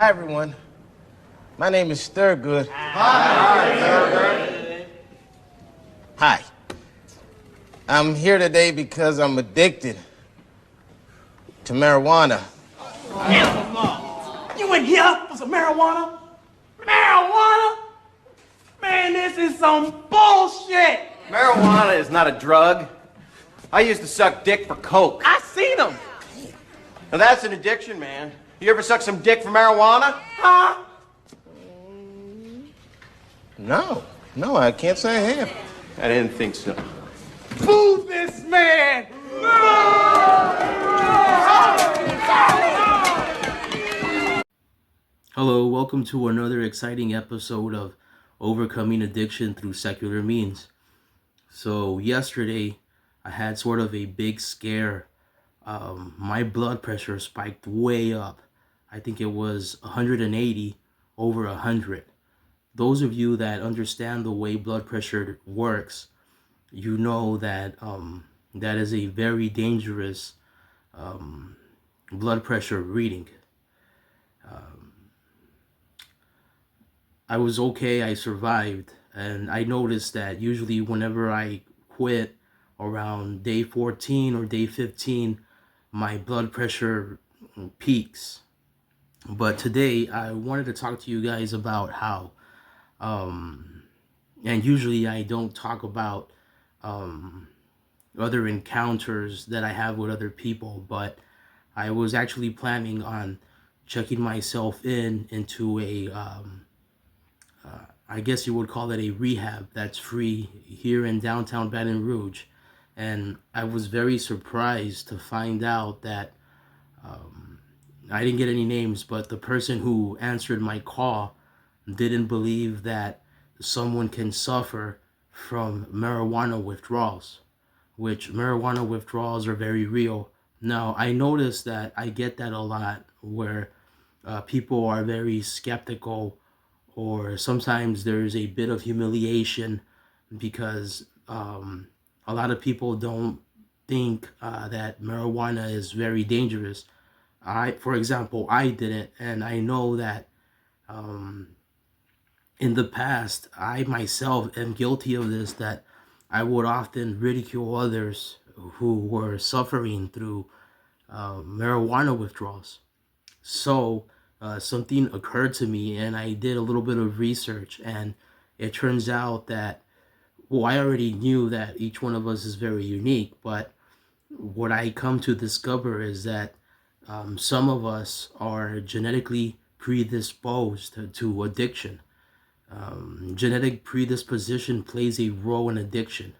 Hi, everyone. My name is Thurgood. Hi. I'm here today because I'm addicted to marijuana. You in here for some marijuana? Marijuana? Man, this is some bullshit. Marijuana is not a drug. I used to suck dick for coke. I seen them. Now that's an addiction, man. You ever suck some dick for marijuana? Huh? No, I can't say I have. I didn't think so. Who's this man? Hello, welcome to another exciting episode of Overcoming Addiction Through Secular Means. So yesterday, I had sort of a big scare. My blood pressure spiked way up. I think it was 180 over 100. Those of you that understand the way blood pressure works, you know that that is a very dangerous blood pressure reading. I was okay, I survived, and I noticed that usually whenever I quit around day 14 or day 15, my blood pressure peaks. But today I wanted to talk to you guys about how, and usually I don't talk about other encounters that I have with other people, but I was actually planning on checking myself into a I guess you would call it a rehab that's free here in downtown Baton Rouge. And I was very surprised to find out that I didn't get any names, but the person who answered my call didn't believe that someone can suffer from marijuana withdrawals, which marijuana withdrawals are very real. Now, I noticed that I get that a lot where people are very skeptical, or sometimes there's a bit of humiliation because a lot of people don't think that marijuana is very dangerous. For example, I didn't, and I know that in the past, I myself am guilty of this, that I would often ridicule others who were suffering through marijuana withdrawals. So something occurred to me, and I did a little bit of research, and it turns out that, well, I already knew that each one of us is very unique, but what I come to discover is that some of us are genetically predisposed to addiction. Genetic predisposition plays a role in addiction.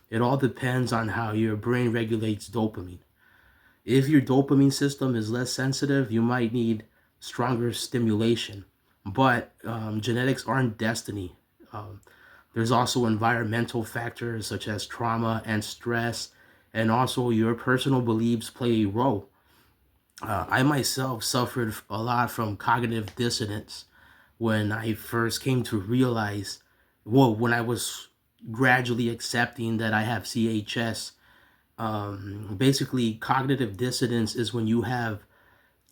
It all depends on how your brain regulates dopamine. If your dopamine system is less sensitive, you might need stronger stimulation. But genetics aren't destiny. There's also environmental factors such as trauma and stress, and also your personal beliefs play a role. I myself suffered a lot from cognitive dissonance when I first came to realize, well, when I was gradually accepting that I have CHS. Basically, cognitive dissonance is when you have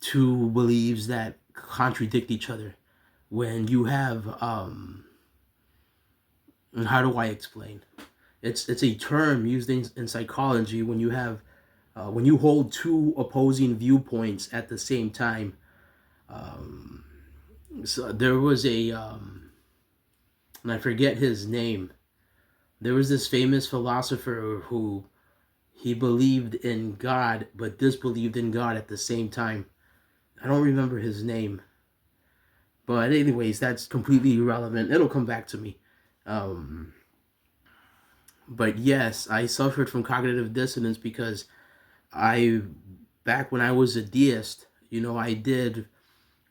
two beliefs that contradict each other. When you have, how do I explain? It's a term used in psychology when you have, when you hold two opposing viewpoints at the same time. So there was and I forget his name. There was this famous philosopher who he believed in God, but disbelieved in God at the same time. I don't remember his name. But anyways, that's completely irrelevant. It'll come back to me. But yes, I suffered from cognitive dissonance because back when I was a deist,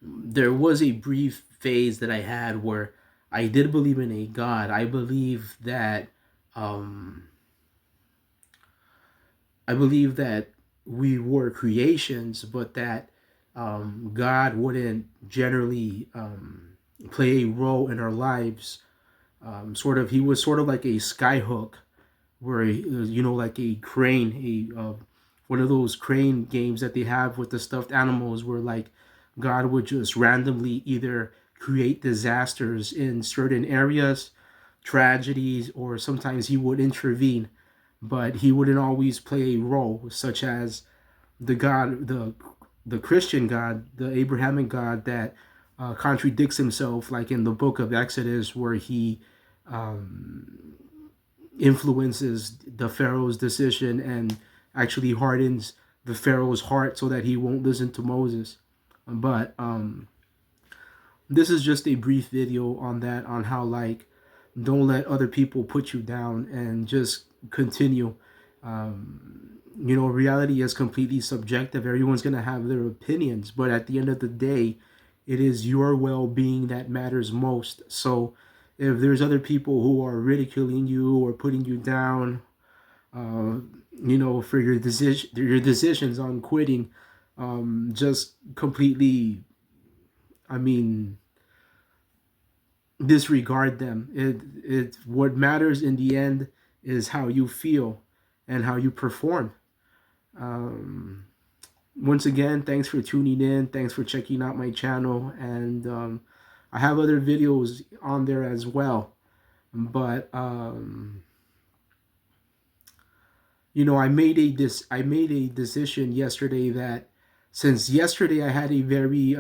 there was a brief phase that I had where I did believe in a God. I believe that we were creations, but that God wouldn't generally play a role in our lives. He was sort of like a skyhook, where like a crane, one of those crane games that they have with the stuffed animals, where like God would just randomly either create disasters in certain areas, tragedies, or sometimes he would intervene, but he wouldn't always play a role, such as the God, the Christian God, the Abrahamic God that contradicts himself, like in the book of Exodus, where he influences the Pharaoh's decision and actually hardens the Pharaoh's heart so that he won't listen to Moses. But this is just a brief video on that, on how, like, don't let other people put you down and just continue. Reality is completely subjective. Everyone's going to have their opinions, but at the end of the day, it is your well-being that matters most. So if there's other people who are ridiculing you or putting you down, for your decisions on quitting, just completely, disregard them. It what matters in the end is how you feel and how you perform. Once again, thanks for tuning in. Thanks for checking out my channel, and I have other videos on there as well. But I made a decision yesterday that, since yesterday I had a very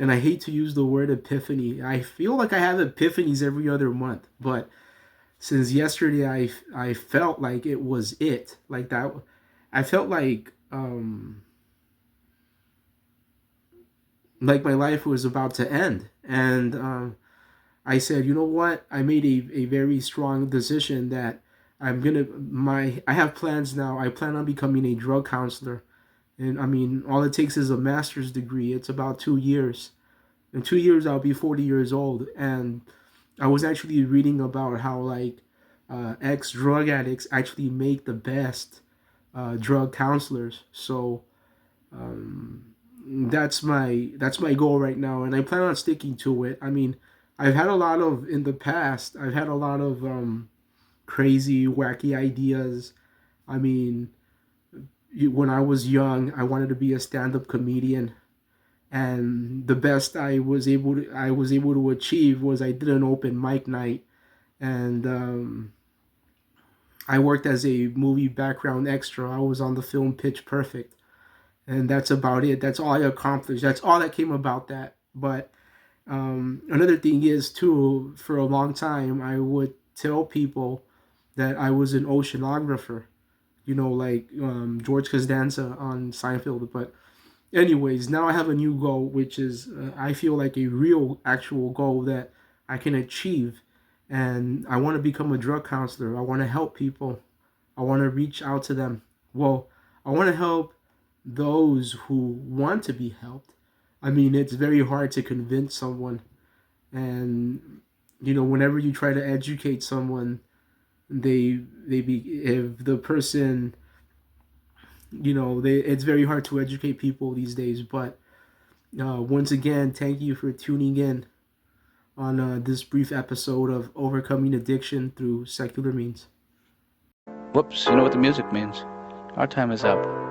and I hate to use the word epiphany. I feel like I have epiphanies every other month, but since yesterday I felt like it was it. Like that, I felt like my life was about to end. And I said, you know what? I made a very strong decision that I have plans now. I plan on becoming a drug counselor. And all it takes is a master's degree. It's about 2 years. In 2 years, I'll be 40 years old. And I was actually reading about how ex-drug addicts actually make the best drug counselors. So that's my goal right now, and I plan on sticking to it. I've had a lot of crazy, wacky ideas. When I was young, I wanted to be a stand-up comedian, and the best I was able to achieve was I did an open mic night, and I worked as a movie background extra. I was on the film Pitch Perfect, and that's about it. That's all I accomplished. That's all that came about that. But another thing is, too, for a long time, I would tell people that I was an oceanographer, like George Costanza on Seinfeld. But anyways, now I have a new goal, which is I feel like a real, actual goal that I can achieve. And I want to become a drug counselor. I want to help people. I want to reach out to them. Well, I want to help those who want to be helped. It's very hard to convince someone. And, whenever you try to educate someone, if the person, it's very hard to educate people these days. But once again, thank you for tuning in on this brief episode of Overcoming Addiction Through Secular Means. Whoops, you know what the music means. Our time is up.